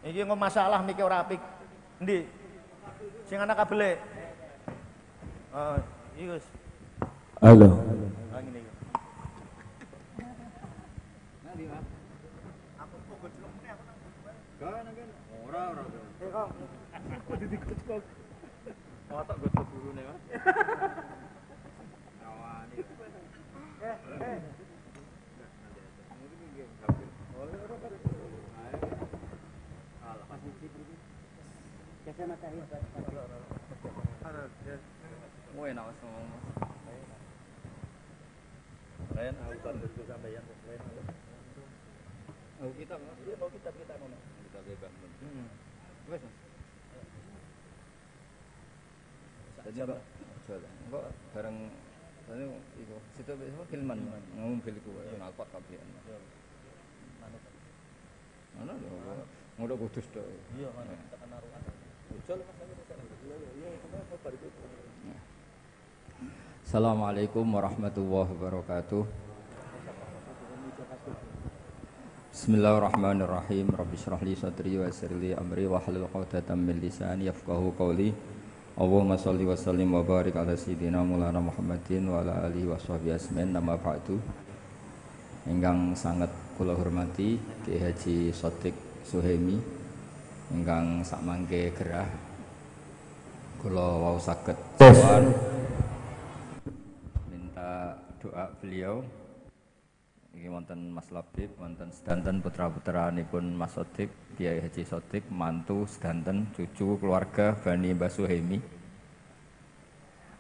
Iki engko masalah miki ora apik. Endi? Sing ana kabele. Iki Gus. Halo. Ngene iki. Nanti Mas. Aku pogo jelekne aku nang. Kan ora. Kok. Aku didikut kok. Otak gue burune, Mas. Awani. Mau enak Mas ngomong. Lain aku kan dulu sampeyan lain. Oh kita Mas. Iya, mau kita ngono. Kita bebas. Wes Mas. Jadi kok bareng tadi itu situ besok filman ngomong filmku nalpot kabehan. Mana lho ngono kudus to. Iya, Mas. Tekan naruhan. Ucul Mas aku bisa. Iya, kenapa bar itu. Assalamualaikum warahmatullahi wabarakatuh. Bismillahirrahmanirrahim. Rabbi shrah li sadri wa yassir li amri wa hlul 'uqdatam min lisani yafqahu qawli. Allahumma shalli wa sallim wa barik ala sayyidina Maulana Muhammadin wa ala alihi wa sahbihi ajmain. Nama ba'du. Ingkang sangat kula hormati Ki Haji Shadiq Suhaimi ingkang sakmangke gerah kula wau saged sowan minta doa beliau. Iki wonten Mas Labib, wonten sedanten putra-putranipun Mas Shadiq, Kiai Haji Shadiq, mantu sedanten cucu keluarga Bani Mbah Suhaimi.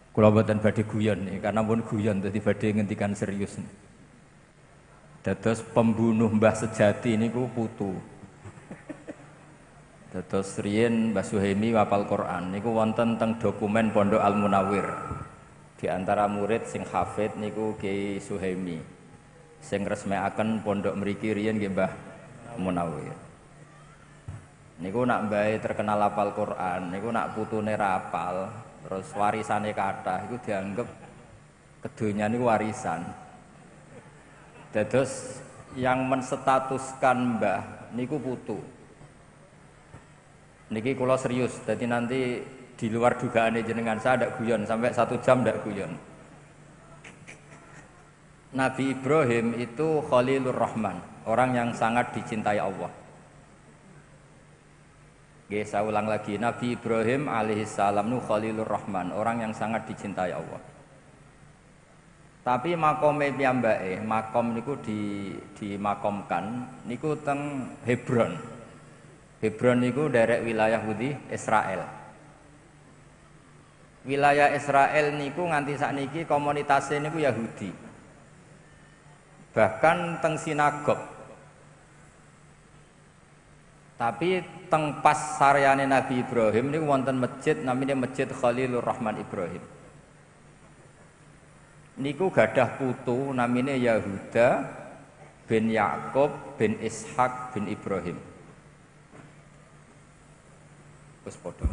Kula mboten badhe guyon nih, karena pun guyon dadi badhe ngendikan serius. Dados pembunuh Mbah sejati niku putu. Dados riyen Mbah Suhaimi wapal Quran niku wonten teng dokumen Pondok Al Munawwir. Di antara murid sing hafid niku Kiai Suhaimi. Sing resmekaken pondok mriki riyen nggih Mbah Munawwir. Niku nak mbahe terkenal hafal Quran, niku nak putune rapal, terus warisane kathah iku dianggep kedonya niku warisan. Dados yang menstatuskan Mbah niku putu. Niki kula serius, jadi nanti di luar dugaane jenengan saya ndak guyon sampai 1 jam ndak guyon. Nabi Ibrahim itu Khalilur Rahman, orang yang sangat dicintai Allah. Oke, saya ulang lagi, Nabi Ibrahim alaihissalam itu Khalilur Rahman, orang yang sangat dicintai Allah. Tapi makome piyambake, makom niku dimakomkan niku teng Hebron. Hebron niku derek wilayah Yahudi Israel. Wilayah Israel niku nganti sakniki komunitasnya niku Yahudi. Bahkan teng sinagog. Tapi teng pas saryane Nabi Ibrahim niku wonten masjid namanya Masjid Khalilur Rahman Ibrahim. Niku gadah putu namanya Yahuda bin Yakub bin Ishak bin Ibrahim. Wes padha.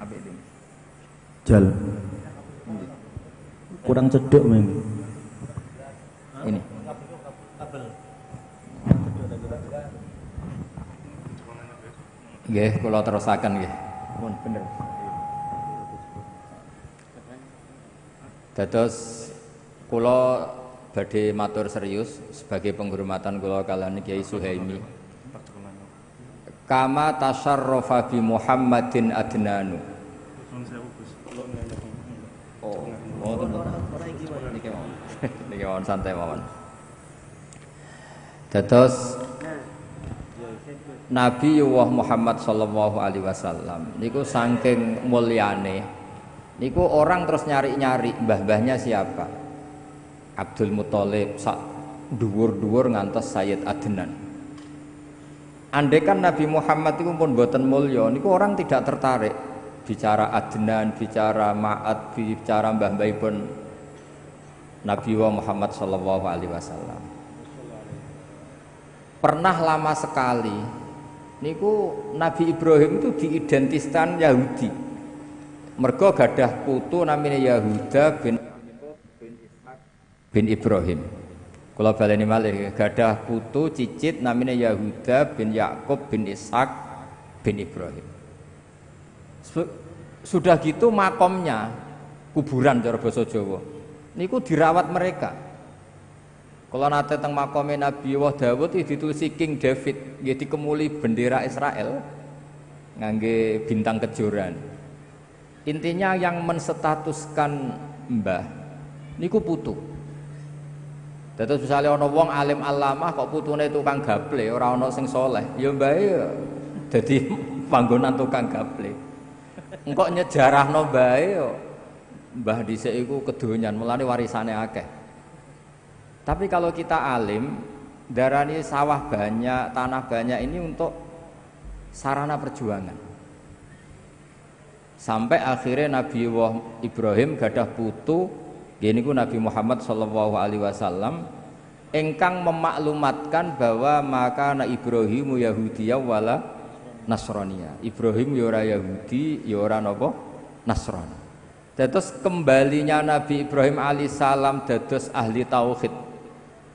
Apik iki. Jal. Kurang cedek memang. Ini. Nggih, kula terusaken nggih. Pun bener. Dados kula badhe matur serius sebagai penghormatan kula kaliyan Kiai Suhaimi. Kama tasyarrafa bi Muhammadin adnanu. Oh, niki mawon santai mawon. Dados Nabi Muhammad sallallahu alaihi wasallam niku saking mulyane niku orang terus nyari-nyari mbah-mbahnya siapa. Abdul Muthalib sak dhuwur-dhuwur ngantos Sayyid Adnan. Andaikan Nabi Muhammad itu pun boten mulya niku orang tidak tertarik bicara Adnan, bicara Ma'ad, bicara mbah-mbahipun Nabi Muhammad sallallahu alaihi wasallam. Pernah lama sekali niku Nabi Ibrahim itu diidentitaskan Yahudi. Mergo gadah putu namanya Yahuda bin Ibrahim. Kula baleni malih gadah putu cicit namanya Yahuda bin Yakub bin Ishak bin Ibrahim. Sudah gitu makomnya, kuburan cara basa Jawa, niku dirawat mereka. Kalau nate teng makome Nabi Dawud itu ditulisi King David, nggih dikemuli bendera Israel ngangge bintang kejuran. Intinya yang menstatuskan mbah niku putu. Terus misalnya ana wong alim alamah kok putune tukang gaple, ora ana sing soleh, ya mbahe ya dadi panggonan tukang gaple. Engkok nyejarahno mbahe ya mbah dhisik iku kedonyan, mulane warisane akeh. Tapi kalau kita alim, darani sawah banyak, tanah banyak ini untuk sarana perjuangan. Sampai akhirnya Nabi Ibrahim gadah putu, gini ku Nabi Muhammad SAW, engkang memaklumatkan bahwa maka na Ibrahimu Yahudiyah wala Nasraniyah. Ibrahim yora Yahudi, yora napa Nasrani. Terus kembalinya Nabi Ibrahim alaihissalam dados ahli tauhid,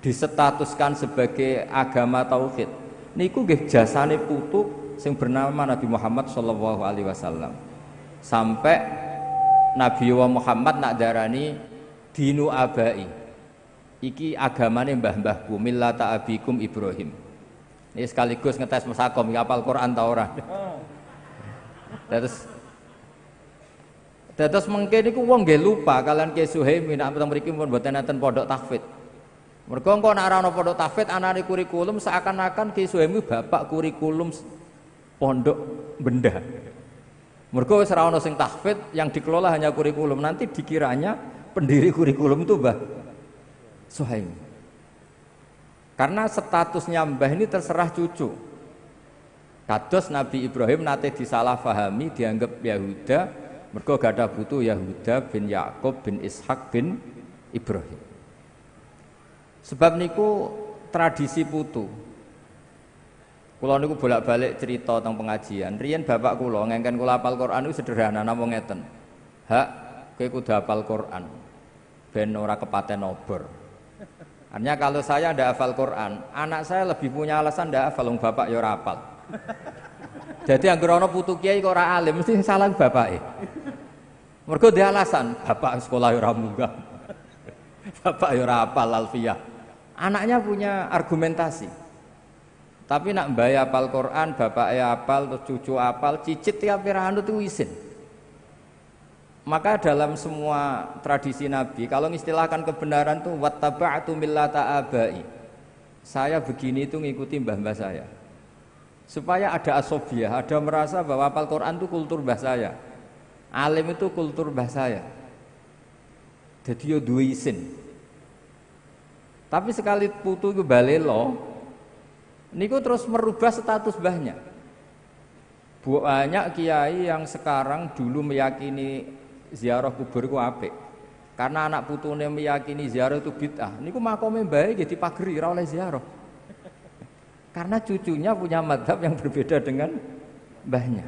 disetatuskan sebagai agama tauhid. Niku nggih jasane putu sing bernama Nabi Muhammad SAW. Sampai Nabi Muhammad nak darani dinu abai. Iki agamane mbah-mbahku, millata abikum Ibrahim. Ini sekaligus ngetes masakom, hafal Quran ta ora. Terus mungkin niku wong nggih lupa kalian Ki Suhaimi nak mriki pun mboten enten pondok tahfidz. Mergo engko nek ora ana pondok tahfidz anane kurikulum seakan-akan Ki Suhaimi bapak kurikulum pondok benda. Mergo wis ora ana sing tahfidz, yang dikelola hanya kurikulum, nanti dikiranya pendiri kurikulum itu Mbah Suhaimi. Karena statusnya mbah ini terserah cucu. Kados Nabi Ibrahim nate disalahfahami dianggap Yahuda, mergo gadah putu Yahuda bin Yakub bin Ishak bin Ibrahim. Sebab niku tradisi putu. Kula niku bolak-balik cerita tentang pengajian. Riyen bapak kula ngengken kula hafal Quran niku sederhana namung ngeten. Hak kowe kudu hafal Quran ben ora kepaten obor. Artinya kalau saya ndak hafal Quran, anak saya lebih punya alasan ndak hafal, wong bapak ya ora hafal. Jadi anggere ana putu kiai kok ora alim mesti salah bapake. Mergo dia alasan, bapak sekolah ya ora munggah. Bapak ya ora hafal alfiyah. Anaknya punya argumentasi. Tapi nak mbae hafal Quran, bapaknya hafal, terus cucu hafal, cicit tiap anut itu isin. Maka dalam semua tradisi Nabi, kalau mengistilahkan kebenaran itu wattaba'tu millata abai. Saya begini itu ngikuti mbah-mbah saya. Supaya ada asobiah, ada merasa bahwa hafal Quran itu kultur mbah saya. Alim itu kultur mbah saya. Jadi yo duwe isin. Tapi sekali putu itu balelo, niku terus merubah status mbahnya. Banyak kiai yang sekarang dulu meyakini ziarah kubur itu apik. Karena anak putune meyakini ziarah itu bid'ah. Niku makome mbae nggih dipageri ora oleh ziarah. Karena cucunya punya mazhab yang berbeda dengan mbahnya.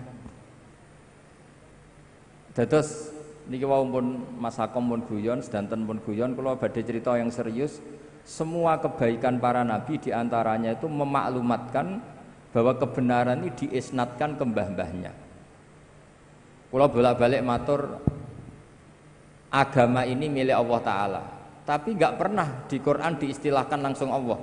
Terus niki wau pun Mas Hakom pun guyon, sedanten pun guyon, kula badhe cerita yang serius. Semua kebaikan para nabi diantaranya itu memaklumatkan bahwa kebenaran ini diisnatkan ke mbah-mbahnya. Kula bolak-balik matur, agama ini milik Allah Ta'ala, tapi nggak pernah di Quran diistilahkan langsung Allah.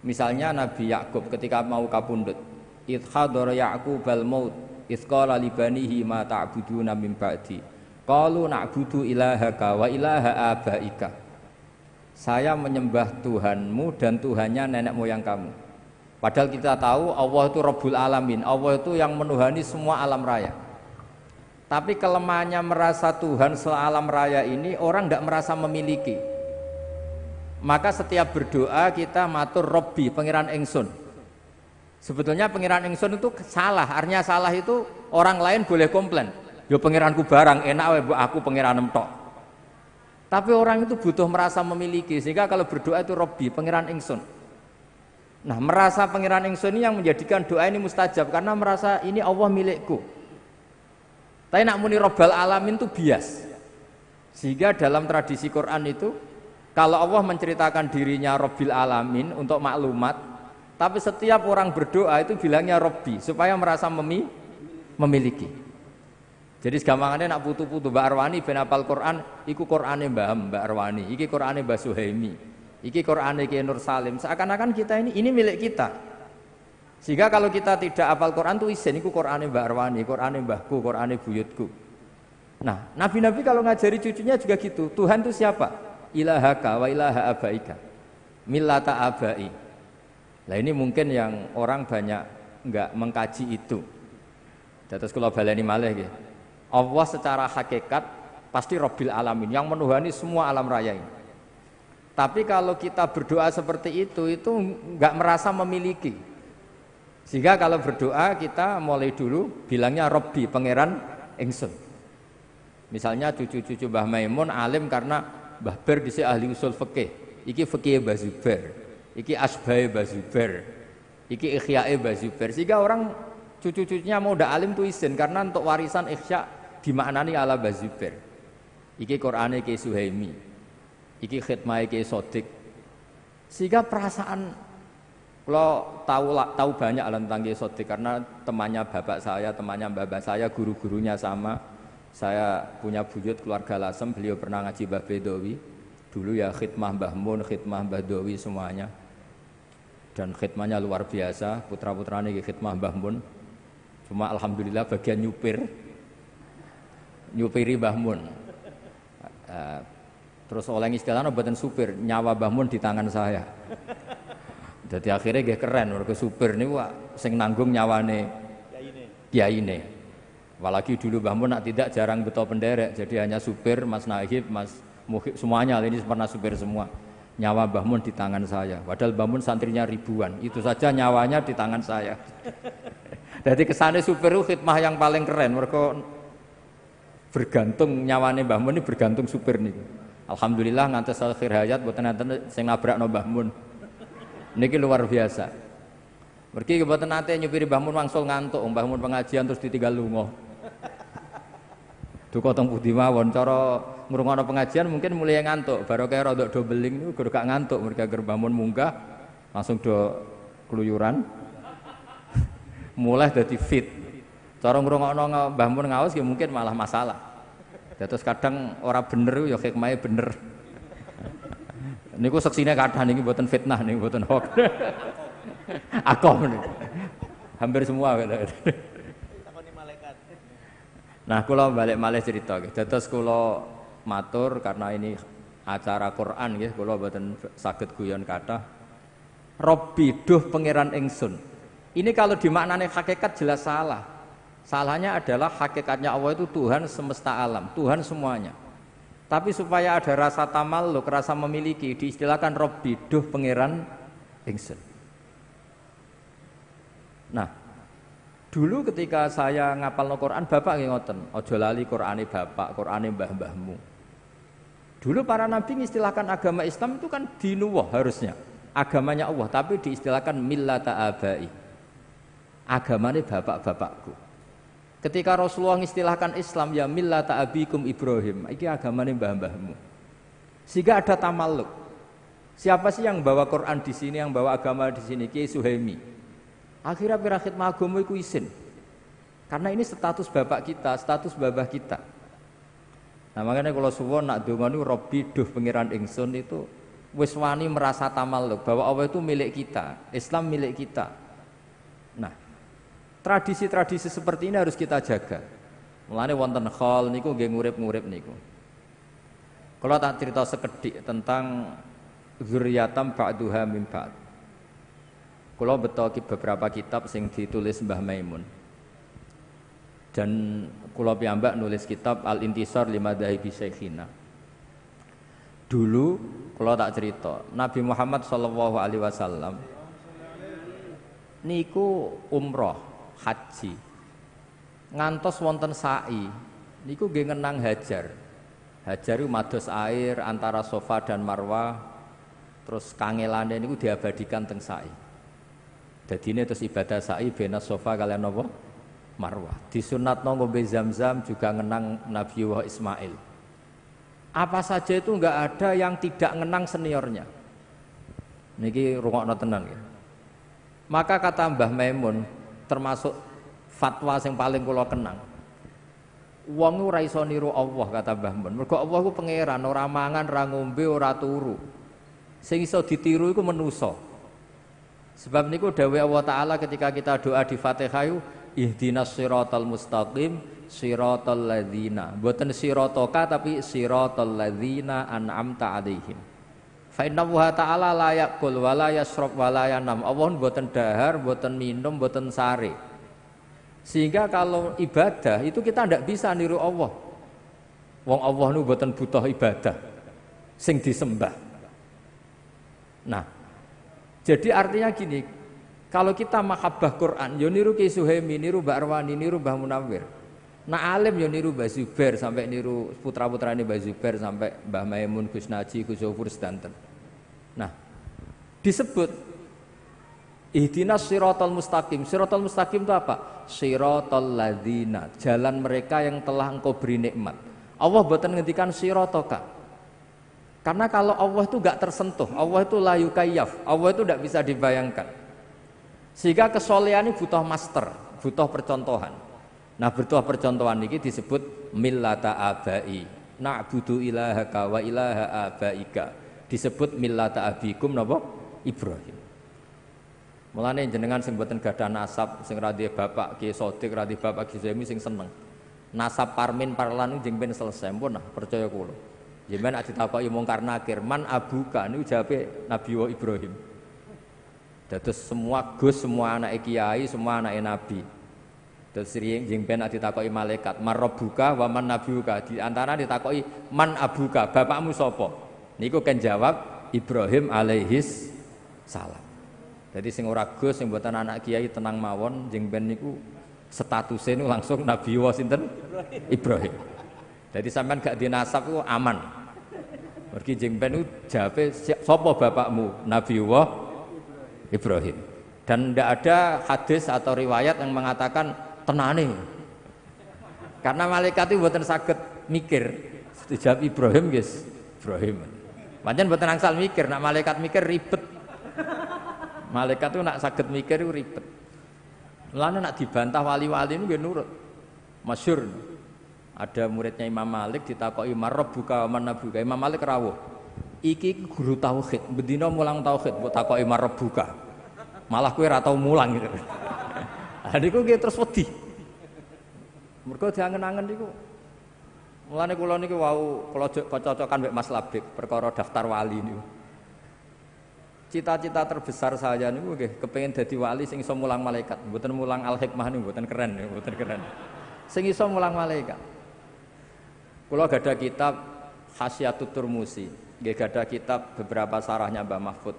Misalnya Nabi Yakub ketika mau kapundhut, idh hadara Ya'qubal maut idh qala li banihi ma ta'buduna min ba'di qalu na'budu ilahaka wa ilaha abaika. Saya menyembah Tuhanmu dan Tuhannya nenek moyang kamu. Padahal kita tahu Allah itu Rabbul Alamin, Allah itu yang menuhani semua alam raya. Tapi kelemahannya merasa Tuhan sealam raya ini orang tidak merasa memiliki. Maka setiap berdoa kita matur Robbi, pengiran ingsun. Sebetulnya pengiran ingsun itu salah. Artinya salah itu orang lain boleh komplain. Yo pengiranku barang enak wae aku pengiran tok. Tapi orang itu butuh merasa memiliki, sehingga kalau berdoa itu Robbi, pengiran ingsun. Nah, merasa pengiran ingsun ini yang menjadikan doa ini mustajab karena merasa ini Allah milikku. Tapi nak muni Rabbal Alamin itu bias. Sehingga dalam tradisi Quran itu kalau Allah menceritakan dirinya Rabbil Alamin untuk maklumat, Tapi setiap orang berdoa itu bilangnya Robbi supaya merasa memiliki. Jadi segampangannya nak putu-putu Mbak Arwani ben hafal Quran, iku Qurane Mbak Arwani, iki Qurane Mbak Suhaimi, iki Qurane Ki Nur Salim. Seakan-akan kita ini milik kita. Sehingga kalau kita tidak hafal Quran tuh isin iku Qurane Mbak Arwani, Qurane mbahku, Qurane buyutku. Nah, nabi-nabi kalau ngajari cucunya juga gitu. Tuhan itu siapa? Ilahaka wa ilaha abaika. Millata abai. Nah, ini mungkin yang orang banyak enggak mengkaji itu. Terus kalau baleni malih nggih. Allah secara hakikat pasti Rabbil Alamin yang menuhani semua alam raya ini. Tapi kalau kita berdoa seperti itu enggak merasa memiliki. Sehingga kalau berdoa kita mulai dulu bilangnya Rabbi, pangeran ingsun. Misalnya cucu-cucu Mbah Maimun alim karena Mbah Ber dhisik ahli usul fikih. Iki fikih Mbah Zubair, iki asbahe Mbah Zubair, iki ikhyae Mbah Zubair. Sehingga orang cucu-cucunya mau ndak alim tuh izin karena untuk warisan ikhya dimaknani ala Mbah Zubair. Iki Qur'ane Ki Suhaimi, iki khidmahe Ki Sodik. Sehingga perasaan kalau tahu banyak tentang Ki Sodik karena temannya bapak saya, temannya bapak saya, guru-gurunya sama. Saya punya buyut keluarga Lasem, beliau pernah ngaji Mbah Bedowi. Dulu ya khidmah Mbah Mun, khidmah Mbah Dowi semuanya. Dan khidmahnya luar biasa, putra-putranya khidmah Mbah Mun. Cuma alhamdulillah bagian nyupiri Mbah Mun. Terus oleh istilahnya buatan supir, nyawa Mbah Mun di tangan saya. Jadi akhirnya gak keren, mereka supir ini wah, sing nanggung nyawane kiyaine. Apalagi dulu Mbah Mun tidak jarang betul penderek, jadi hanya supir, Mas Nahib, Mas Muhib, semuanya ini pernah supir semua. Nyawa Mbah Mun di tangan saya. Padahal Mbah Mun santrinya ribuan, itu saja nyawanya di tangan saya. Jadi kesannya supir itu khidmah yang paling keren, mereka bergantung nyawane Mbah Mun ini bergantung supir nih. Alhamdulillah ngantos akhir hayat buatan nanti sing nabrakno Mbah Mun. Niki luar biasa. Mergi kebetulan nanti nyupiri Mbah Mun wangsul ngantuk, Mbah Mun pengajian terus ditinggal lunga. Duka teng pundi mawon cara ngrungokno pengajian mungkin mulai ngantuk, baru kayak rodok do beling niku gak ngantuk, mereka ger Mbah Mun munggah langsung do keluyuran. Mulai dadi fit. Cara ngrungokno Mbah Mun ngaos ya mungkin malah masalah. Terus kadang ora bener ya hikmahe bener. Niku seksine kathah niki mboten fitnah niku mboten hoax. Akom nih. Hampir semua gitu. Nah, kula balik malih cerita nggih. Dados kula matur karena ini acara Quran nggih, kula mboten saged guyon kathah. Robbi duh pangeran ingsun. Ini kalau dimaknani hakikat jelas salah. Salahnya adalah hakikatnya Allah itu Tuhan semesta alam, Tuhan semuanya. Tapi supaya ada rasa tamalluk, rasa memiliki, diistilahkan Robbi duh pangeran ingsun. Nah, dulu ketika saya ngapalno Quran, bapak nggih ngoten, aja lali Qurane bapak, Qurane mbah-mbahmu. Dulu para nabi mengistilahkan agama Islam itu kan dinuwah harusnya. Agamanya Allah, tapi diistilahkan millata abai. Agamane bapak-bapakku. Ketika Rasulullah mengistilahkan Islam ya millata abikum Ibrahim, iki agamane mbah-mbahmu. Sehingga ada tamalluk. Siapa sih yang bawa Quran di sini, yang bawa agama di sini? Ki Suhaimi. Akhirnya pirakhid magamu iku isin. Karena ini status bapak kita, status babah kita. Nah makanya kalau suwon nak donga niku Robbi duh pangeran ingsun itu wis wani merasa tamalluk bahwa Allah itu milik kita, Islam milik kita. Nah, tradisi-tradisi seperti ini harus kita jaga. Mulane wonten khol niku nggih ngurip-ngurip niku. Kalau tak cerita sekedhik tentang zuriyatam ba'duha min ba'd. Kalau betul beberapa kitab sing ditulis Mbah Maimun dan kula piyambak nulis kitab Al-Intisar Limadhahibi Syekhina. Dulu kalau tak cerita Nabi Muhammad SAW niku umroh haji ngantos wonten sa'i niku nggih ngenang hajar. Hajar itu mados air antara Safa dan Marwah, terus kangelane niku diabadikan teng sa'i. Jadi ini terus ibadah sa'i bena Safa kalian apa? Marwah. Disunatno ngombe Zam-Zam juga ngenang Nabiullah Ismail. Apa saja itu enggak ada yang tidak ngenang seniornya. Niki rungokno tenan ya. Maka kata Mbah Maimun, termasuk fatwa yang paling kula kenang. Wong ora iso niru Allah kata Mbah Mun. Mergo Allah ku pangeran, ora mangan, ora ngombe, ora turu. Sing iso ditiru iku manusa. Sebab niku dawuh Allah Taala ketika kita doa di Fatihah, ihdinas siratal mustaqim siratal ladzina. Mboten siratoka tapi siratal ladzina an'amta alaihim. Fa inna wa ta'ala la yaqul wa la yashrab wa la yanam. Allah mboten dahar, mboten minum, mboten sare. Sehingga kalau ibadah itu kita tidak bisa niru Allah. Wong Allah nu mboten butuh ibadah sing disembah. Nah, jadi artinya gini, kalau kita mahabbah Quran, yo niru Ki Suhaimi, niru Mbak Arwani, niru Mbah Munawir. Nah alim yo niru Mbah Zubair sampai niru putra-putrane Mbah Zubair sampai Mbah Maimun, Gus Naji, Gus Zofur sedanten. Nah, disebut ihdinas siratal mustaqim. Siratal mustaqim itu apa? Siratal ladzina, jalan mereka yang telah engkau beri nikmat. Allah mboten ngendikan siratoka. Karena kalau Allah itu enggak tersentuh, Allah itu la yukayyaf, Allah itu enggak bisa dibayangkan. Sehingga kesolehan ini butuh master, butuh percontohan. Nah, butuh percontohan ini disebut millata abai. Na'budu ilahaka wa ilaha abaika. Disebut millata abikum napa? Ibrahim. Mulane jenengan sing mboten gadah nasab, sing ra duwe bapak Ki Sodik, ra duwe bapak Ki Zaimi sing seneng. Nasab parmin parlan jeng ben selesai pun nah percaya kula. Jenengan nek ditakoki mungkar nakir, man abuka niku jawabe Nabi Ibrahim. Dados semua gus, semua anak kiai, semua anak nabi. Terus jeng ben nek ditakoki malaikat, man rabbuka wa man nabiyuka. Di antara ditakoki man abuka, bapakmu sapa? Niku kan jawab Ibrahim alaihis salam. Jadi sing ora gus, sing mboten anak kiai tenang mawon, jeng ben niku statusnya niku langsung Nabi sinten Ibrahim. Jadi sampean gak dinasab ku aman. Mergi jeng ben niku jawabe sapa bapakmu? Nabi Ibrahim. Dan tidak ada hadis atau riwayat yang mengatakan tenane. Karena malaikat itu mboten saged mikir. Dijawab Ibrahim guys, Ibrahim. Pancen mboten angsal mikir, nak malaikat mikir ribet. Malaikat itu nak saged mikir itu ribet. Mulane nak dibantah wali-wali itu nggih nurut. Masyhur. Ada muridnya Imam Malik ditakoki marabbuka wa manabuka. Imam Malik rawuh. Iki guru tauhid, bendina mulang tauhid, mbok takoki marabbuka. Malah kowe ora tau mulang gitu. Ha niku nggih terus wedi. Mergo diangen-angen niku. Mulane kula niki wau kula cocokan mbek Mas Labik perkara daftar wali niku. Cita-cita terbesar saya niku nggih kepengin dadi wali sing iso mulang malaikat, mboten mulang al-hikmah niku mboten keren, mboten keren. Sing iso mulang malaikat. Kula gadah kitab Hasyiatut Turmusi, nggih gadah kitab beberapa sarahnya Mbah Mahfud.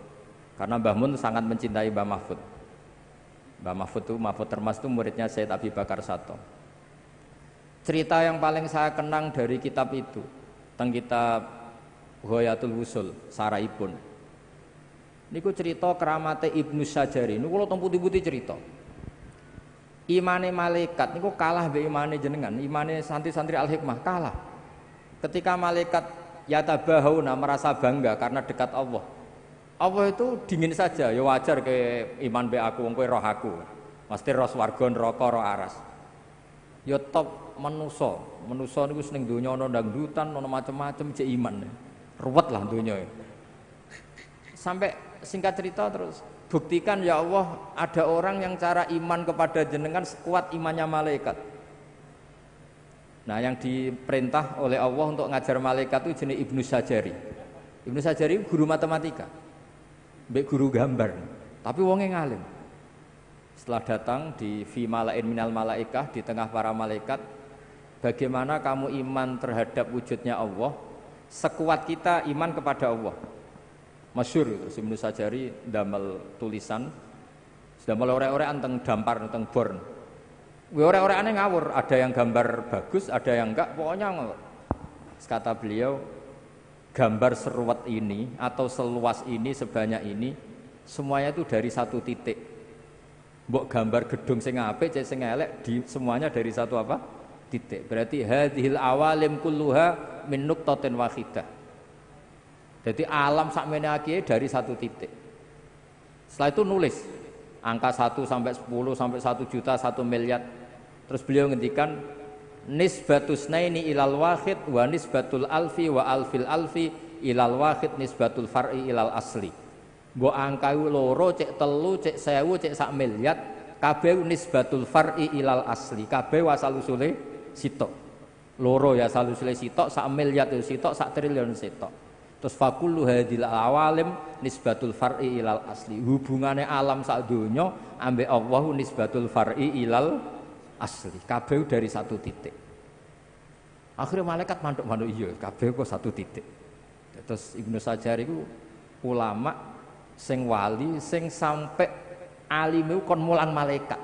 Karena Mbah Mun sangat mencintai Mbah Mahfud. Mbah Mahfud itu Mahfud Termas itu muridnya Sayyid Abi Bakar Sato. Cerita yang paling saya kenang dari kitab itu tentang kitab Ghayatul Wusul Saraipun. Niku cerita keramate Ibnu Sajari. Niku kula teng putih-putih cerita. Imane malaikat niku kalah mbek imane jenengan. Imane santri-santri Al-Hikmah kalah. Ketika malaikat yatabahauna merasa bangga karena dekat Allah. Allah itu dingin saja, ya wajar ke iman be aku, wong kowe roh aku. Mesti roh swarga neraka roh aras. Ya top manusa. Manusa niku seneng donya ana dangdutan, ana macam-macam cek iman. Ruwet lah donya. Sampai singkat cerita terus buktikan ya Allah ada orang yang cara iman kepada jenengan sekuat imannya malaikat. Nah, yang diperintah oleh Allah untuk ngajar malaikat itu jenis Ibnu Sajari. Ibnu Sajari guru matematika, mbek guru gambar, tapi wongnya ngalim. Setelah datang di fi malain minal malaikah, di tengah para malaikat, bagaimana kamu iman terhadap wujudnya Allah, sekuat kita iman kepada Allah. Masyhur itu Ibnu Sajari damel tulisan, damel ore-ore anteng dampar anteng born. Ore-ore aneh ngawur, ada yang gambar bagus, ada yang enggak, pokoknya ngawur. Kata beliau, gambar seruat ini atau seluas ini, sebanyak ini, semuanya itu dari satu titik. Mbok gambar gedung sing apik, cek sing elek, semuanya dari satu apa? Titik. Berarti hadhil awalim kulluha min nuqtatin wahidah. Jadi alam sakmene iki dari satu titik. Setelah itu nulis angka 1 sampai 10 sampai 1 juta 1 miliar. Terus beliau ngendikan nisbatus naini ilal wahid wa nisbatul alfi wa alfil alfi ilal wahid nisbatul far'i ilal asli. Mbok angka loro cek telu cek 1000 cek 1 miliar kabeh nisbatul far'i ilal asli. Kabeh asal usule sitok. Loro ya asal usule sitok 1 miliar itu sitok 1 triliun sitok. Terus fakullu hadil awalim nisbatul far'i ilal asli. Hubungane alam sak donya ambek Allah nisbatul far'i ilal asli. Kabeh dari 1 titik. Akhirnya malaikat manduk-manduk iya, kabeh kok 1 titik. Terus Ibnu Sajar itu ulama sing wali sing sampai alime kon mulang malaikat.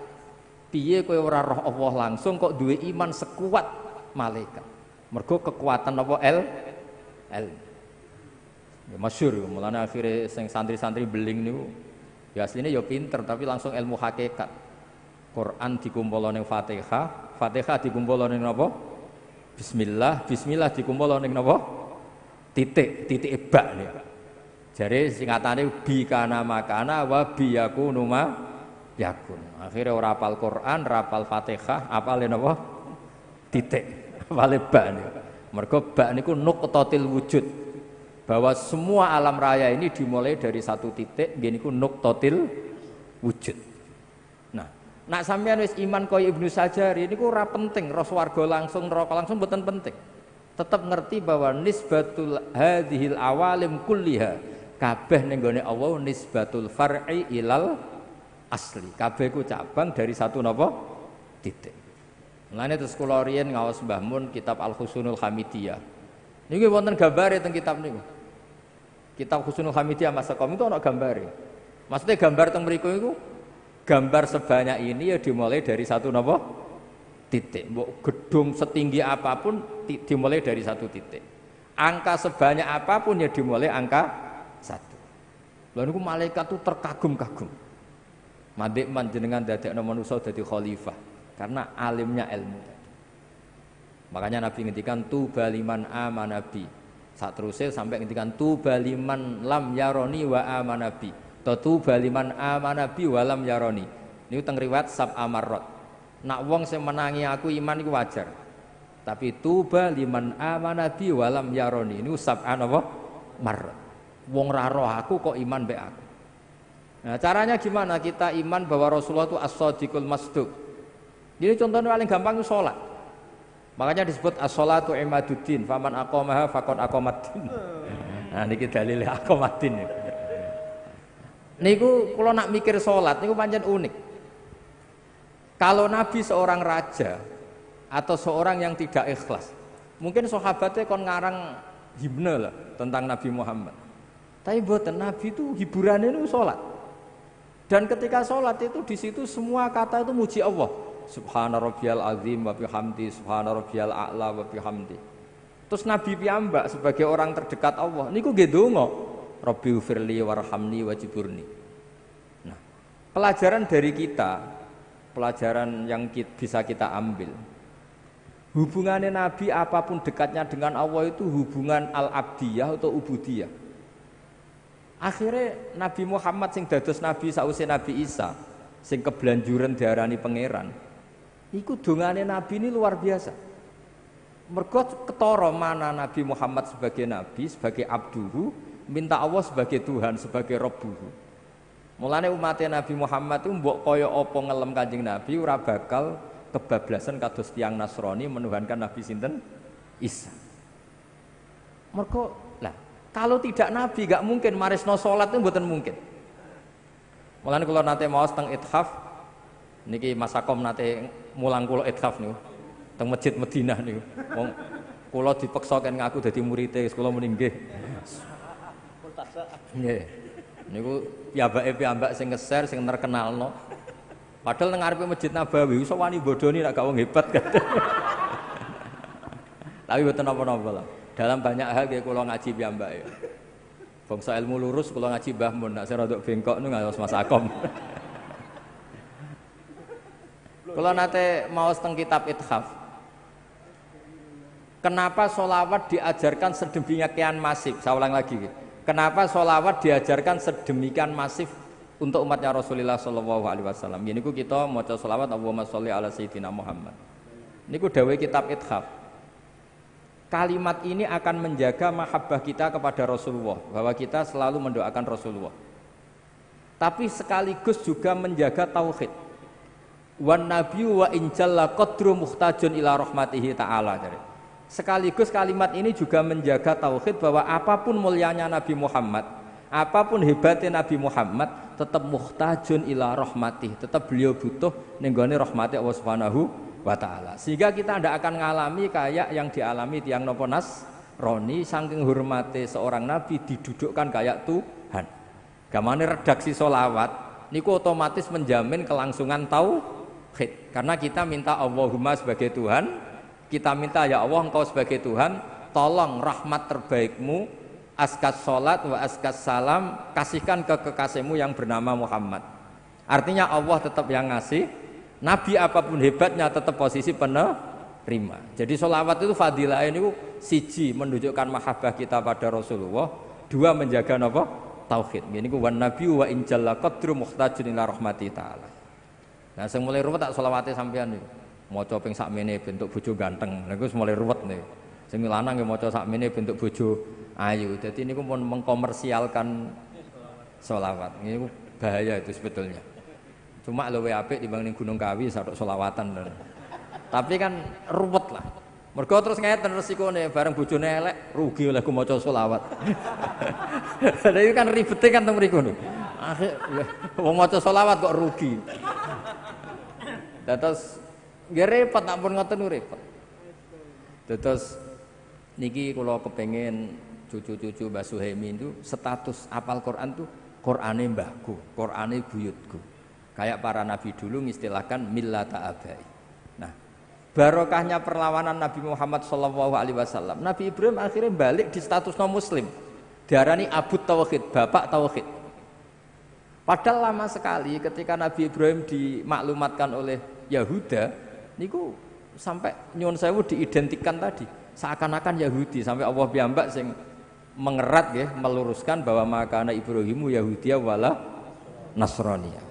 Piye kowe ora roh Allah langsung kok duwe iman sekuat malaikat. Mergo kekuatan apa ilmu. Ya masyhur, mulane akhirnya sing santri-santri beling niku ya asline ya pinter tapi langsung ilmu hakikat. Quran dikumpulno ning Fatihah, Fatihah dikumpulno ning napa? Bismillah, bismillah dikumpulno ning napa? Titik bak niku. Jare singkatane bi kana makana wa bi yakunu ma yakun. Akhirnya ora hafal Quran, ora hafal Fatihah, hafale napa? Titik. Hafale bak niku. Mergo bak niku nuqtatil wujud. Bahwa semua alam raya ini dimulai dari 1 titik, nggih niku nuqtatil wujud. Nah, nak sampeyan wis iman kaya Ibnu Sajari niku ora penting roh swarga langsung neraka langsung mboten penting. Tetap ngerti bahwa nisbatul hadhil awalim kulliha kabeh ning gone Allah nisbatul far'i ilal asli. Kabeh ku cabang dari 1 napa titik. Mulane terus kula riyen ngaos Mbah Mun kitab Al-Husnul Hamidiyah. Niki wonten gambare teng kitab niku. Kitab Husnul Hamidiyah Mas Sakom itu ana gambare. Maksudnya gambar teng mriku iku gambar sebanyak ini ya dimulai dari 1 napa titik. Mbok gedung setinggi apapun dimulai dari 1 titik. Angka sebanyak apapun ya dimulai angka 1. Lha niku malaikat tuh terkagum-kagum. Mandek manjenengan dadekno manusa dadi khalifah karena alimnya ilmu. Makanya Nabi ngendikan tuba liman amanabi. Saat terusnya sampai ngendikan tuba liman lam yaroni wa amanabi. Tuba liman amanabi wa lam yaroni. Ini teng riwayat sab amarot. Nak wong sing menangi aku iman iku wajar. Tapi tuba liman amanabi wa lam yaroni. Ini sab apa? Marot. Wong ra roh aku kok iman mbek aku. Nah, caranya gimana kita iman bahwa Rasulullah itu as-shadiqul masduq. Ini contohnya paling gampang itu sholat. Makanya disebut as-sholatu imaduddin, faman aqamaha faqad aqamaddin. Nah niki dalile aqamaddin. Niku kula nak mikir salat niku pancen unik. Kalau Nabi seorang raja atau seorang yang tidak ikhlas, mungkin sahabatnya kon ngarang himne lah tentang Nabi Muhammad. Tapi mboten, Nabi itu hiburannya itu salat. Dan ketika salat itu di situ semua kata itu muji Allah. Subhana rabbiyal azim wa bihamdi, subhana rabbiyal a'la wa bihamdi. Terus Nabi piyambak sebagai orang terdekat Allah niku nggih ndonga, Rabbi ufirli warhamni wajiburni. Nah, pelajaran dari kita, pelajaran yang bisa kita ambil. Hubungannya Nabi apapun dekatnya dengan Allah itu hubungan al-abdiyah atau ubudiyah. Akhirnya Nabi Muhammad sing dados Nabi sausé Nabi Isa, sing kebelanjuran diarani pangeran. Iku dongane Nabi ini luar biasa. Mergo ketara mana Nabi Muhammad sebagai Nabi, sebagai abduhu, minta Allah sebagai Tuhan, sebagai Rabbuhu. Mulane umatnya Nabi Muhammad itu mbok kaya apa ngelem Kanjeng Nabi ora bakal kebablasan kados tiyang Nasrani menuhankan Nabi sinten Isa. Mergo lah kalau tidak Nabi gak mungkin marisno salat itu mboten mungkin. Mulane kula nate maos teng Ithaf niki Mas Sakom nate mulang kula Ithaf niku teng Masjid Madinah niku. Wong kula dipeksa kan ngaku dadi murid-e, kula muni nggih. Nggih. Niku piyambake sing ngeser sing terkenalno. Padahal nang ngarepe Masjid Nabawi iso wani bodoni nek gak wong hebat kan. Tapi mboten napa-napa lah. Dalam banyak hal nggih kula ngaji piyambake. Bangsa ilmu lurus kula ngaji Mbah Mun, nek sira rodok bengkok niku ngaos Mas Akom. Kula nate maos teng kitab Ithaf. Kenapa sholawat diajarkan sedemikian masif? Saya ulang lagi. Kenapa sholawat diajarkan sedemikian masif untuk umatnya Rasulullah sallallahu alaihi wasallam. Gini ku kita maca selawat Allahumma sholli ala sayyidina Muhammad. Niku dawuh kitab Ithaf. Kalimat ini akan menjaga mahabbah kita kepada Rasulullah, bahwa kita selalu mendoakan Rasulullah. Tapi sekaligus juga menjaga tauhid. Wan nabiyyu wa in jalla qadru muhtajun ila rahmatihi ta'ala. Sekaligus kalimat ini juga menjaga tauhid bahwa apapun mulianya Nabi Muhammad, apapun hebatnya Nabi Muhammad, tetap muhtajun ila rahmatih, tetap beliau butuh nenggone rahmati Allah Subhanahu wa ta'ala. Sehingga kita tidak akan ngalami kayak yang dialami tiang nopo Nasrani, saking hormati seorang nabi didudukkan kayak Tuhan. Gamane redaksi solawat niku otomatis menjamin kelangsungan tauhid, karena kita minta Allahumma sebagai Tuhan, kita minta ya Allah engkau sebagai Tuhan, tolong rahmat terbaikmu, askas salat wa askas salam, kasihkan ke kekasihmu yang bernama Muhammad. Artinya Allah tetap yang ngasih, Nabi apapun hebatnya tetap posisi penerima. Jadi sholawat itu fadilah ini siji menunjukkan mahabbah kita pada Rasulullah, dua menjaga apa? Tauhid. Ini ku wan nabiyyu wa in jalla qadru muhtajun ila rahmati ta'ala. Nah sing mulai ruwet tak sholawate sampean niku. Maca ping sakmene bentuk bojo ganteng. Niku mulai ruwet niku. Sing lanang nggih maca sakmene bentuk bojo ayu. Dadi niku pun mengkomersialkan sholawat. Niku bahaya itu sebetulnya. Cuma luwe apik dibanding Gunung Kawi satok selawatan. Tapi kan ruwet lah. Mergo terus ngeten resikone bareng bojone elek rugi oleh ku maca selawat. Lha iki kan ribete kan teng mriku niku. Akhir wong maca selawat kok rugi. Terus nggih repot tak pun ngoten repot. Terus niki kula kepengin cucu-cucu Mbah Suhaimi itu status apal Quran tuh Qurane mbahku, Qurane buyutku. Kayak para nabi dulu mengistilahkan millata abai. Nah, barokahnya perlawanan Nabi Muhammad SAW, Nabi Ibrahim akhirnya balik di status non muslim, diarani Abu Tauhid, bapak Tauhid. Padahal lama sekali ketika Nabi Ibrahim dimaklumatkan oleh Yahuda, niku sampai nyuwun sewu diidentikan tadi seakan-akan Yahudi, sampai Allah piyambak sing mengerat ya, meluruskan bahwa makana Ibrahimu Yahudiya wala Nasraniyah.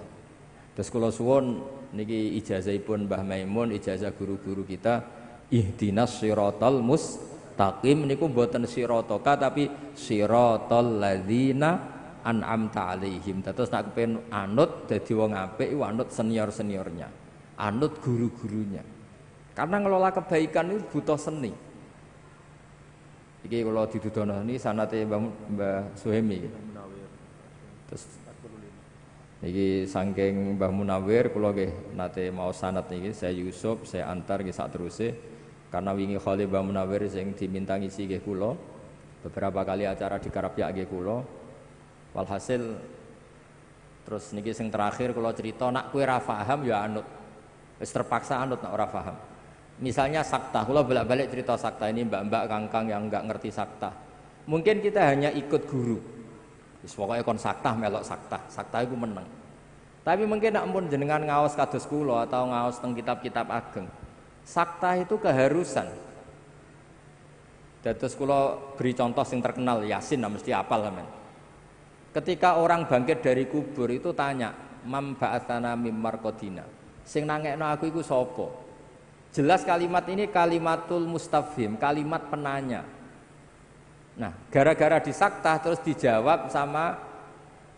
Terus kula suwun niki ijazahipun Mbah Maimun, ijazah guru-guru kita, ihdinas siratal mustaqim niku mboten siratoka tapi siratal ladzina an'amta alaihim. Terus nak kepen anut dadi wong apik iku anut senior-seniornya, anut guru-gurunya. Karena ngelola kebaikan itu butuh seni. Iki kula didudono niki sanate Mbah Suhaimi. Terus niki saking Mbah Munawir kula nggih nate mau sanad niki saya Yusuf saya antar nggih sak teruse karena wingi Khalil Mbah Munawir sing diminta ngisi nggih kula beberapa kali acara di Karapyak nggih kula walhasil terus niki sing terakhir kula cerita nak kowe ora paham ya anut wis terpaksa anut nak ora paham. Misalnya sakta, kula bolak-balik cerita sakta ini mbak-mbak kangkang yang enggak ngerti sakta. Mungkin kita hanya ikut guru. Wis pokoke kon saktah melok saktah iku meneng. Tapi mungkin nek ampun jenengan ngaos kados kula atau ngaos teng kitab-kitab ageng. Saktah itu keharusan. Dados kula beri contoh sing terkenal Yasin mesti hafal sampean. Ketika orang bangkit dari kubur itu tanya, "Mam ba'atsana mim marqadina." Sing nangekno aku iku sapa? Jelas kalimat ini kalimatul mustafhim, kalimat penanya. Nah, gara-gara disaktah terus dijawab sama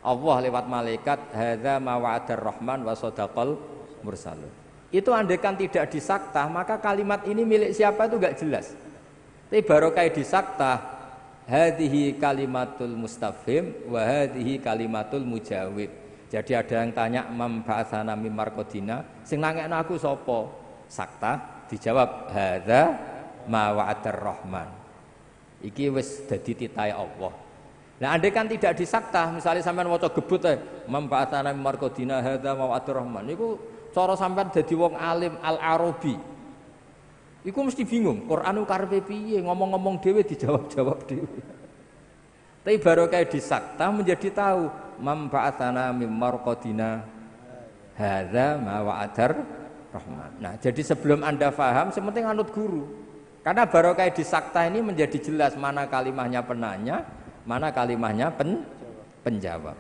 Allah lewat malaikat, hadza ma wa'adar rahman wa shadaqal mursalun. Itu andaikan tidak disaktah, maka kalimat ini milik siapa itu enggak jelas. Tapi barokah disaktah, hadhihi kalimatul mustafhim wa hadhihi kalimatul mujawib. Jadi ada yang tanya mam ba'atsana mim marqadina, sing nangekno aku sapa? Saktah dijawab hadza ma wa'adar rahman. Iki wis dadi titahe Allah. Nah, andai kan tidak disaktah, misalnya sampean maca gebut memba'atsana marqadina hadza wa Abdurrahman. Niku cara sampean dadi wong alim al-Arabi. Iku mesti bingung, Quran ku karepe piye, ngomong-ngomong dhewe dijawab-jawab dhewe. Tapi baru kayak disaktah menjadi tahu memba'atsana marqadina hadza ma wa'adar rahman. Nah, jadi sebelum Anda paham, sepenting anut guru. Karena barokah disaktah ini menjadi jelas mana kalimahnya penanya, mana kalimahnya penjawab.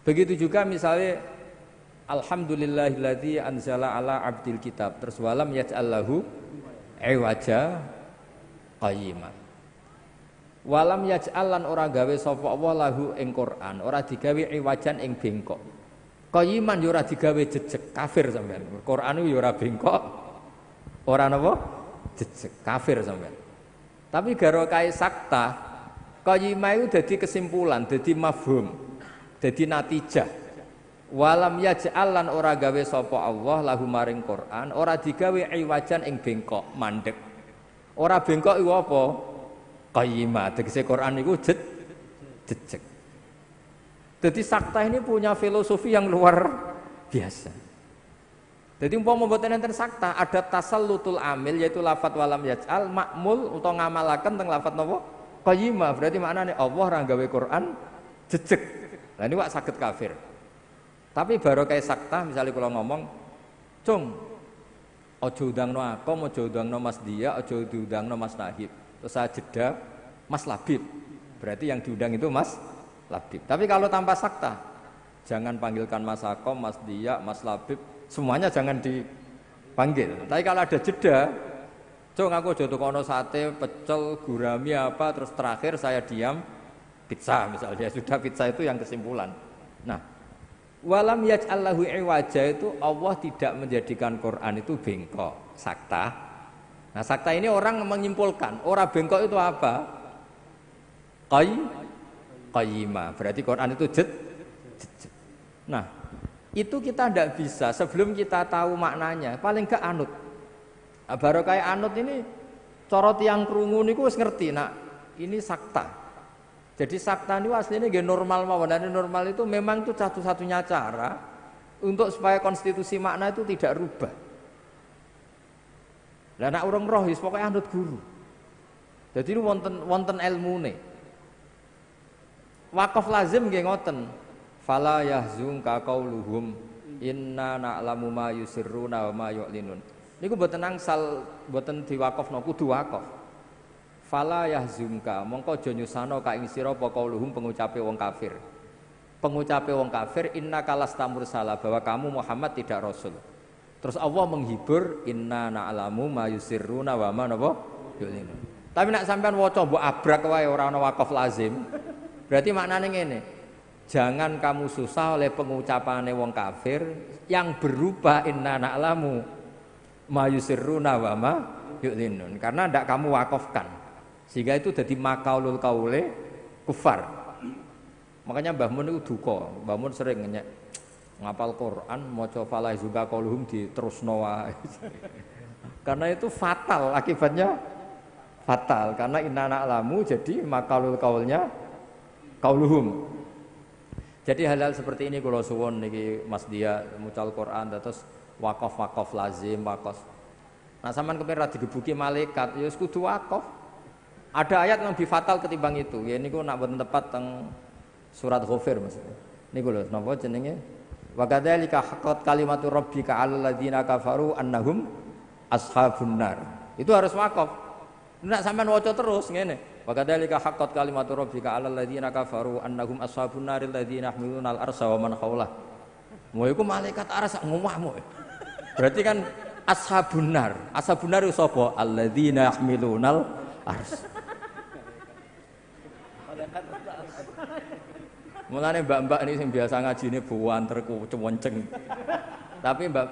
Begitu juga misalnya alhamdulillahilladzi anzala ala abdil kitab terus walam yaj'allahu iwaja qayyima. Walam yaj'alan ora gawe sapa Allah lahu ing Quran, ora digawe iwajan ing bengkok. Qayyiman yo ora digawe jejeg, kafir sampean. Quran yo ora bengkok, ora napa? Jejeg, kafir sampean. Tapi garakae sakta, qayyimah itu dadi kesimpulan, dadi mafhum, dadi natijah. Walam yaj'alan ora gawe sapa Allah lahu maring Quran, ora digawe iwajan ing bengkok, mandek. Ora bengkok iku apa? Qayyimah, tegese Quran itu jejeg. Jadi sakta ini punya filosofi yang luar biasa. Jadi umpama mboten enten sakta, ada tasallutul amil yaitu lafat walam yaj'al makmul utawa ngamalaken teng lafat napa? Qayyimah. Berarti maknane Allah ra gawe Quran jejeg. Lah ini wak saged kafir. Tapi baru kayak sakta misalnya kalau ngomong, "Cung, aja undangno Akom, aja undangno Mas Dia, aja diundangno Mas Nahib." Terus saya jeda Mas Labib, berarti yang diundang itu Mas Labib. Tapi kalau tanpa sakta, jangan panggilkan Mas Akom, Mas Dia, Mas Labib, semuanya jangan dipanggil. Tapi kalau ada jeda, Cung aku aja tukono sate, pecel, gurami apa, terus terakhir saya diam pizza misalnya. Sudah pizza itu yang kesimpulan. Nah, walam yaj'allahu iwaja itu Allah tidak menjadikan Quran itu bengkok, sakta. Nah, sakta ini orang menyimpulkan, orang bengkok itu apa? Qayyimah. Berarti Quran itu jejeg. Nah, itu kita tidak bisa sebelum kita tahu maknanya, paling gak anut. Nah, baru kayak anut ini cara tiyang krungu niku wis ngerti, nah ini sakta. Jadi sakta ini aslinya nggih normal mawon. Dan normal itu memang itu satu-satunya cara untuk supaya konstitusi makna itu tidak rubah. Lah nek urung roh wis pokoke anut guru. Jadi ini wonten ilmune. Wakaf lazim nggih ngoten. Fala yahzunka qauluhum inna na'lamu ma yusirruna wa ma yu'linun. Niku mboten angsal mboten diwakafno kudu wakaf. Fala yahzunka mongko aja nyusano ka ing sira apa qauluhum pengucape wong kafir. Pengucape wong kafir innaka lastamur salah bahwa kamu Muhammad tidak rasul. Terus Allah menghibur inna na'lamu ma yusirruna wa ma napa yu'linun. Tapi nek sampean waca mbok abrak wae ora ana wakaf lazim. Berarti maknane ngene. Jangan kamu susah oleh pengucapane wong kafir yang berupa inna na'lamu ma yusirruna wa ma yu'linun karena ndak kamu wakafkan. Sehingga itu jadi makaulul kaule kufar. Makanya Mbah Mun itu duka. Mbah Mun sering ngenyek ngapal Quran maca fala zuka qauluhum diterusno wae. Karena itu fatal, akibatnya fatal karena inna na'lamu jadi makaulul kaulnya qauluhum. Jadi hal-hal seperti ini kula suwun niki Mas Dia mucal Quran terus wakaf lazim wakaf. Nah sampean kepengin ra digebuki malaikat ya wis kudu wakaf. Ada ayat yang lebih fatal ketimbang itu. Ya niku nak boten tepat teng surat Ghafir Mas. Niku lho napa jenenge? Wa kadzalika haqqat kalimatu rabbika 'alal ladzina kafaru annahum ashabun nar. Itu harus wakaf. Nek sampean waca terus ngene. Wa kadzalika haqqat kalimatu rabbika 'alal ladzina kafaru annahum ashabun nar alladzina yahmiluna al-arsha wa man haulah. Mau iku malaikat aras ngomahmu. Berarti kan ashabun nar. Ashabun nar iku sapa? Alladzina yahmiluna al-arsha. Mulane mbak-mbak ini yang biasa ngaji ini buanterku cewonceng. Tapi mbak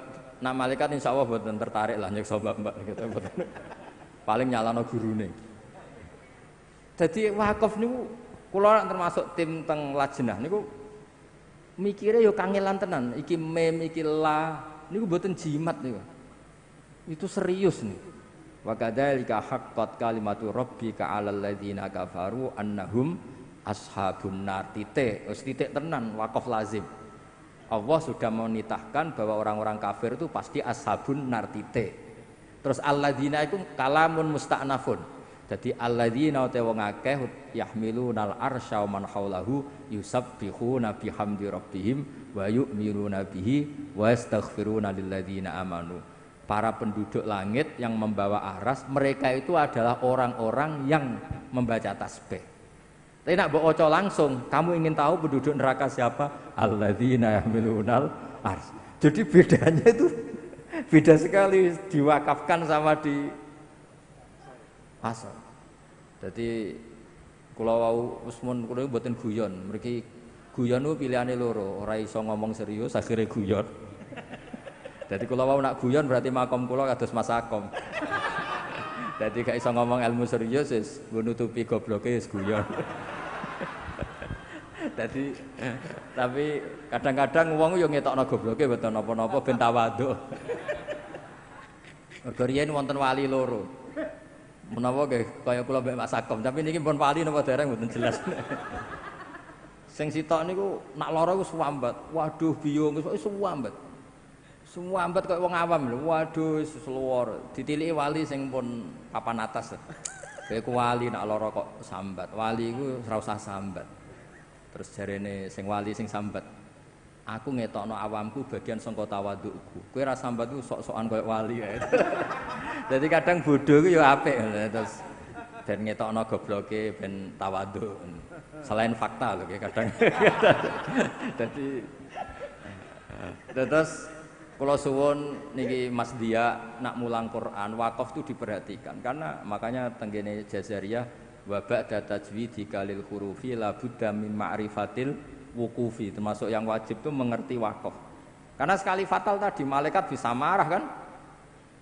nak malaikat insyaallah mboten tertarik lah nyekso mbak-mbak gitu. Paling nyalano gurune. Jadi wakaf niku kula termasuk tim teng lajnah niku mikire yo kangelan tenan. Iki mem iki la niku mboten jimat niku. Itu serius nih. Wa kadzalika haqqat kalimatu rabbika 'alal ladzina kafaru annahum ashabun nar titik tenan wakaf lazim. Allah sudah menitahkan bahwa orang-orang kafir itu pasti ashabun nar titik. Terus alladzina itu kalamun musta'nafun. Jadi alladzina te wong akeh yahmilunal arsya wa man haulahu yusabbihuna bihamdi rabbihim wa yu'minuna bihi wa yastaghfiruna lilladzina amanu. Para penduduk langit yang membawa aras mereka itu adalah orang-orang yang membaca tasbih. Tapi nak mbok waca langsung, kamu ingin tahu penduduk neraka siapa? Alladzina yahmilunal ars. Jadi bedanya itu beda sekali diwakafkan sama di asal. Jadi kula wau wis mun kula mboten guyon, mriki guyon ku pilihane loro, ora iso ngomong serius akhire guyon. Jadi kula wau nak guyon berarti makom kula kados Mas Akom. Jadi gak iso ngomong ilmu serius wis nggo nutupi gobloke wis guyon. Jadi tapi kadang-kadang wong yo ngetokno gobloke mboten napa-napa ben tawadhu. Mergo riyen wonten wali loro. Menawa nggih kaya kula mbek Mas Sakom, tapi niki pun wali napa dereng mboten jelas. Sing sitok niku nak lara ku suwambat. Waduh biyung wis suwambat. Suwambat kaya wong awam lho. Waduh wis luwar. Ditiliki wali sing pun papan atas. Kaya ku wali nak lara kok sambat. Wali iku ora usah sambat. Terus jarene sing wali sing sambat. Aku ngetokno awamku bagian sangka tawadhuku. Kowe ra sambat ku sok-sokan koyo wali ae. Dadi kadang bodho ku ya apik terus ben ngetokno gobloke ben tawadhu. Selain fakta lho kadang. Dadi terus kula suwun niki Mas Dia nak mulang Quran wakaf itu diperhatikan karena makanya tenggene Jazariyah wa ba'da tajwidi kalil hurufi la budda min ma'rifatil wukufi, termasuk yang wajib itu mengerti wakaf. Karena sekali fatal tadi malaikat bisa marah kan?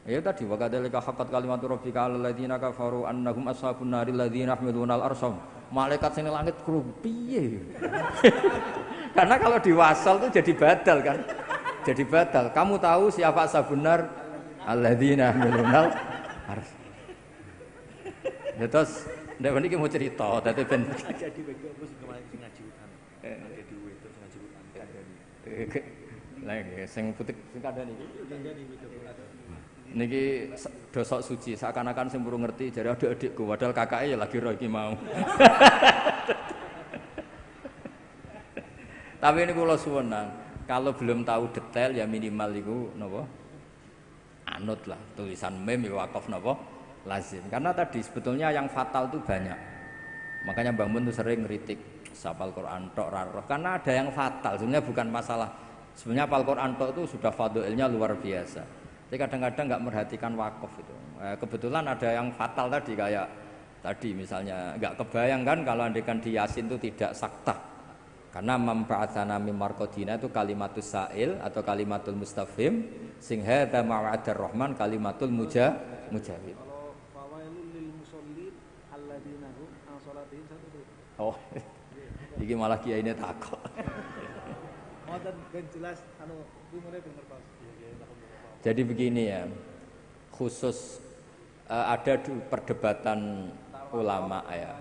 Ya tadi wa kadzalika haqqat kalimatu rabbika 'alal ladzina kafaru annahum ashabun naril ladzina yahmilunal arsy. Malaikat sing langit kru piye? Karena kalau diwasal itu jadi badal kan? Jadi badal. Kamu tahu siapa ashabun nar alladzina yahmilunal arsy. Ya terus ndak meniki mau cerita dadi ben Jadi bagi apa sing kemarin sing ngaji utan. Ada duwe terus ngaji utan kandhani. Lah sing putih sing kandhani iki. Kandhani video Niki dosok suci seakan-akan sing burung ngerti jare adik-adikku padahal kakake ya lagi ro iki mau. Tapi ini kula suwenan, kalau belum tahu detail ya minimal iku napa? Anut lah tulisan mem ya wakaf napa? Lazim. Karena tadi sebetulnya yang fatal itu banyak. Makanya Mbah Mun tuh sering ngritik hafal Quran tok ra roh. Karena ada yang fatal, sebenarnya bukan masalah. Sebenarnya hafal Quran tok itu sudah fadilnya luar biasa. Tapi kadang-kadang enggak merhatikan wakaf itu. Kebetulan ada yang fatal tadi kayak tadi misalnya enggak kebayang kan kalau andekan di Yasin itu tidak saktah. Karena mamba'atsana mim marqadina itu kalimatus sa'il atau kalimatul mustafhim sing hadza ma'adar rahman kalimatul mujahid. Oh, iki malah kiai ini takut. Ngoten ben jelas anu umure bener pas. Jadi begini ya, khusus ada perdebatan ulama ya.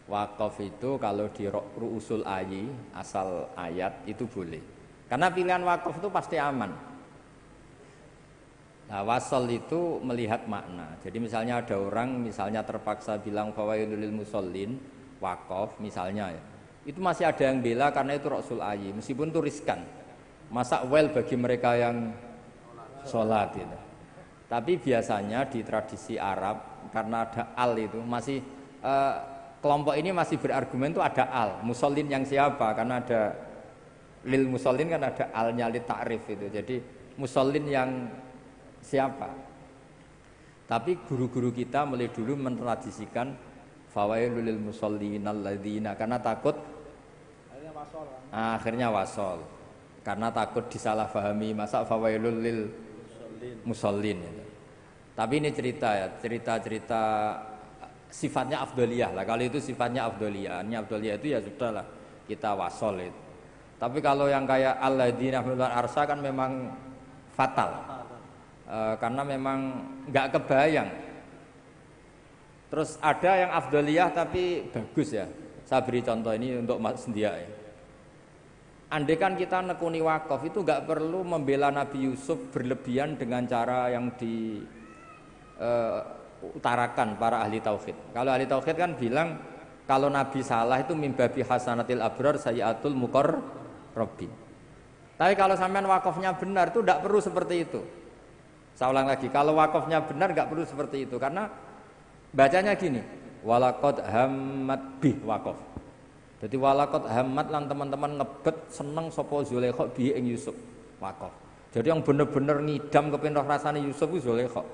Wakaf itu kalau di ru'usul ayi asal ayat itu boleh. Karena pilihan wakaf itu pasti aman. Nah, wasol itu melihat makna. Jadi misalnya ada orang misalnya terpaksa bilang fawailul lil musallin wakaf misalnya ya. Itu masih ada yang bela karena itu rasul ayi meskipun itu riskan. Masa well bagi mereka yang sholat gitu. Tapi biasanya di tradisi Arab karena ada al itu masih kelompok ini masih berargumen itu ada al. Musallin yang siapa? Karena ada lil musallin kan ada alnya li ta'rif itu. Jadi musallin yang siapa? Tapi guru-guru kita mulai dulu mentradisikan fawailul lil musallin alladzina karena takut akhirnya wasol. Karena takut disalahpahami masa fawailul lil musallin itu. Tapi ini cerita ya, cerita sifatnya afdoliyah lah. Kalau itu sifatnya afdoliyah, ini afdoliyah itu ya sudahlah kita wasol itu. Tapi kalau yang kayak alladzina yahmilunal arsy kan memang fatal. Karena memang nggak kebayang. Terus ada yang afdoliyah tapi bagus ya. Saya beri contoh ini untuk Mas Sendia ya. Andai kan kita nekuni wakaf itu nggak perlu membela Nabi Yusuf berlebihan dengan cara yang diutarakan para ahli tauhid. Kalau ahli tauhid kan bilang kalau Nabi salah itu mimbabi hasanatil abrar sayyatul muqarrabin. Tapi kalau sampean wakafnya benar itu tidak perlu seperti itu. Saya ulang lagi, kalau wakafnya benar nggak perlu seperti itu karena bacanya gini, walaqad hammat bih waqaf. Jadi walaqad hammat lan teman-teman ngebet seneng sapa Zulaikha bi ing Yusuf waqaf. Jadi yang bener-bener ngidam kepengin roh rasane Yusuf ku Zulaikha.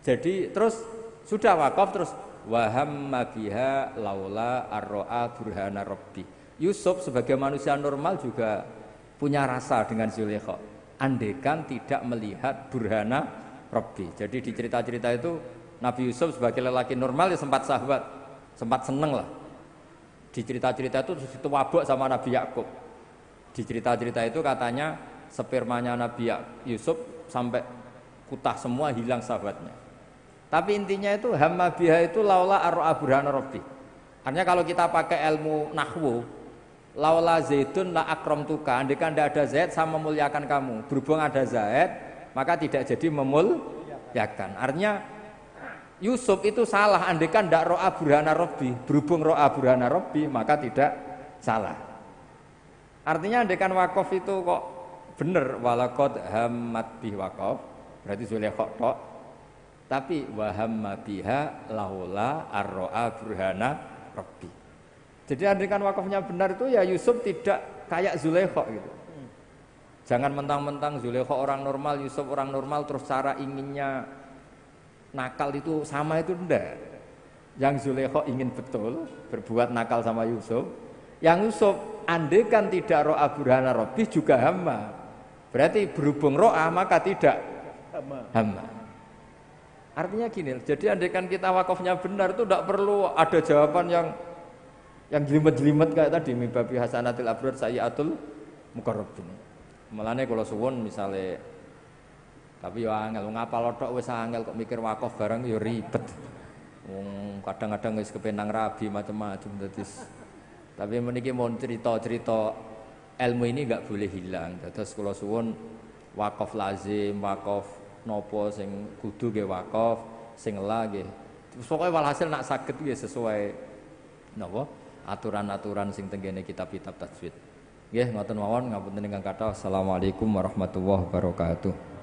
Jadi terus sudah waqaf terus wa hamma biha laula arra'a burhana rabbi. Yusuf sebagai manusia normal juga punya rasa dengan Zulaikha. Andekan tidak melihat burhana rabbi. Jadi di cerita-cerita itu Nabi Yusuf sebagai lelaki normal ya sempat sahabat, sempat seneng lah. Di cerita-cerita itu wabok sama Nabi Yakub. Di cerita-cerita itu katanya spermanya Nabi Yusuf sampai kutah semua hilang sahabatnya. Tapi intinya itu hamma biha itu laula arra'a burhana rabbi. Artinya kalau kita pakai ilmu nahwu, laula zaidun la akramtuka, andaikan tidak ada Zaid sama memuliakan kamu. Berhubung ada Zaid, maka tidak jadi memuliakan. Artinya Yusuf itu salah, andaikan tidak ro'a burhana rabbi. Berhubung ro'a burhana rabbi, maka tidak salah. Artinya andaikan wakaf itu kok bener walaqad hammat bih waqaf, berarti Zulaikha tok. Tapi wahamma biha laula arro'a burhana rabbi. Jadi andaikan wakafnya benar itu ya Yusuf tidak kayak Zulaikha gitu. Jangan mentang-mentang Zulaikha orang normal, Yusuf orang normal terus cara inginnya nakal itu sama, itu enggak. Yang Zulaikha ingin betul berbuat nakal sama Yusuf. Yang Yusuf andaikan tidak ro'a burhana rabbi juga hamma. Berarti berhubung ro'a maka tidak hamma. Artinya gini, jadi andaikan kita wakafnya benar itu tidak perlu ada jawaban yang jelimet-jelimet kayak tadi mibabi hasanatil abrar sayyatul muqarrabin. Mulane kula suwun misale tapi yo angel ngapal tok wis angel kok mikir wakaf barang yo ribet. Wong kadang-kadang wis kepenang rabi macam-macam dadi. Tapi meniki mon cerita-cerita ilmu ini enggak boleh hilang. Terus kula suwun wakaf lazim, wakaf nopo sing kudu nggih wakaf, sing la nggih. Pokoke walhasil nak saged nggih sesuai napa aturan-aturan sing tenggene kitab-kitab tajwid. Nggih ngoten mawon ngapunten ingkang kathah. Assalamualaikum warahmatullahi wabarakatuh.